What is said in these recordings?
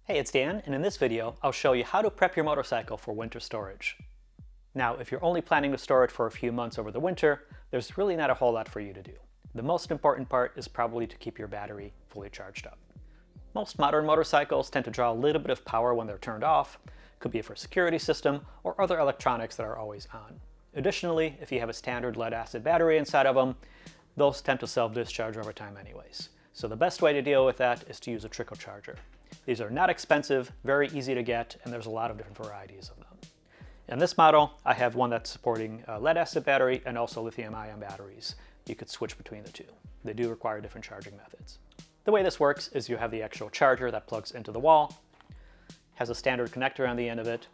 Hey, it's Dan, and in this video, I'll show you how to prep your motorcycle for winter storage. Now, if you're only planning to store it for a few months over the winter, there's really not a whole lot for you to do. The most important part is probably to keep your battery fully charged up. Most modern motorcycles tend to draw a little bit of power when they're turned off. Could be for a security system or other electronics that are always on. Additionally, if you have a standard lead-acid battery inside of them, those tend to self-discharge over time anyways. So the best way to deal with that is to use a trickle charger. These are not expensive, very easy to get, and there's a lot of different varieties of them. In this model, I have one that's supporting a lead-acid battery and also lithium-ion batteries. You could switch between the two. They do require different charging methods. The way this works is you have the actual charger that plugs into the wall, has a standard connector on the end of it,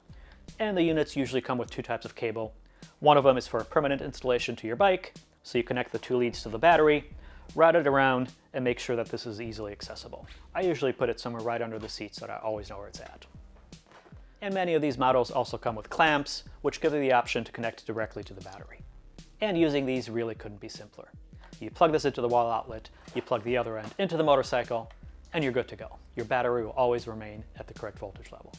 and the units usually come with two types of cable. One of them is for a permanent installation to your bike, so you connect the two leads to the battery, route it around, and make sure that this is easily accessible. I usually put it somewhere right under the seat so that I always know where it's at. And many of these models also come with clamps, which give you the option to connect directly to the battery. And using these really couldn't be simpler. You plug this into the wall outlet, you plug the other end into the motorcycle, and you're good to go. Your battery will always remain at the correct voltage level.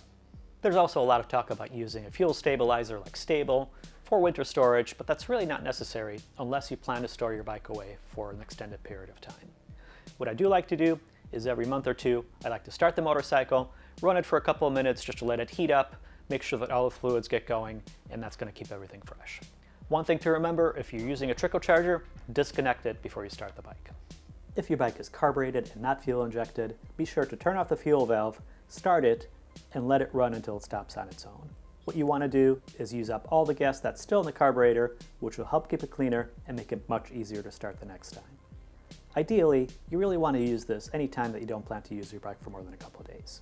There's also a lot of talk about using a fuel stabilizer like Stable for winter storage, but that's really not necessary unless you plan to store your bike away for an extended period of time. What I do like to do is every month or two, I like to start the motorcycle, run it for a couple of minutes just to let it heat up, make sure that all the fluids get going, and that's going to keep everything fresh. One thing to remember, if you're using a trickle charger, disconnect it before you start the bike. If your bike is carbureted and not fuel injected, be sure to turn off the fuel valve, start it, and let it run until it stops on its own. What you want to do is use up all the gas that's still in the carburetor, which will help keep it cleaner and make it much easier to start the next time. Ideally, you really want to use this anytime that you don't plan to use your bike for more than a couple of days.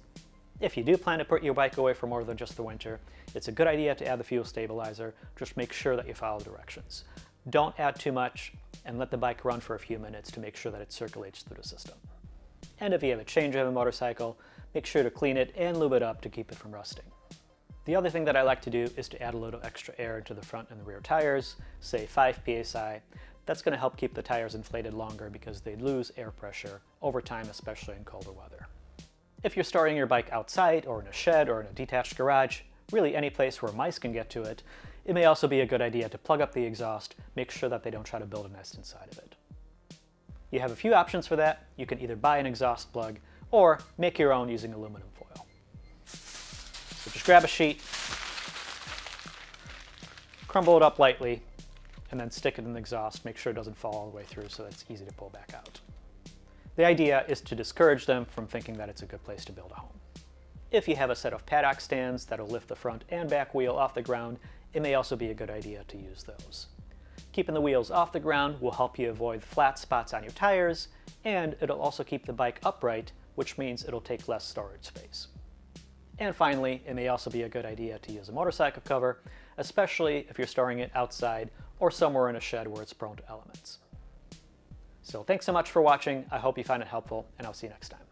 If you do plan to put your bike away for more than just the winter, it's a good idea to add the fuel stabilizer. Just make sure that you follow directions. Don't add too much and let the bike run for a few minutes to make sure that it circulates through the system. And if you have a change of a motorcycle, make sure to clean it and lube it up to keep it from rusting. The other thing that I like to do is to add a little extra air into the front and the rear tires, say 5 psi. That's going to help keep the tires inflated longer because they lose air pressure over time, especially in colder weather. If you're storing your bike outside or in a shed or in a detached garage, really any place where mice can get to it, it may also be a good idea to plug up the exhaust, make sure that they don't try to build a nest inside of it. You have a few options for that. You can either buy an exhaust plug or make your own using aluminum foil. So just grab a sheet, crumble it up lightly, and then stick it in the exhaust. Make sure it doesn't fall all the way through so that it's easy to pull back out. The idea is to discourage them from thinking that it's a good place to build a home. If you have a set of Paddock Stands that'll lift the front and back wheel off the ground, it may also be a good idea to use those. Keeping the wheels off the ground will help you avoid flat spots on your tires, and it'll also keep the bike upright, which means it'll take less storage space. And finally, it may also be a good idea to use a motorcycle cover, especially if you're storing it outside or somewhere in a shed where it's prone to elements. So thanks so much for watching. I hope you find it helpful, and I'll see you next time.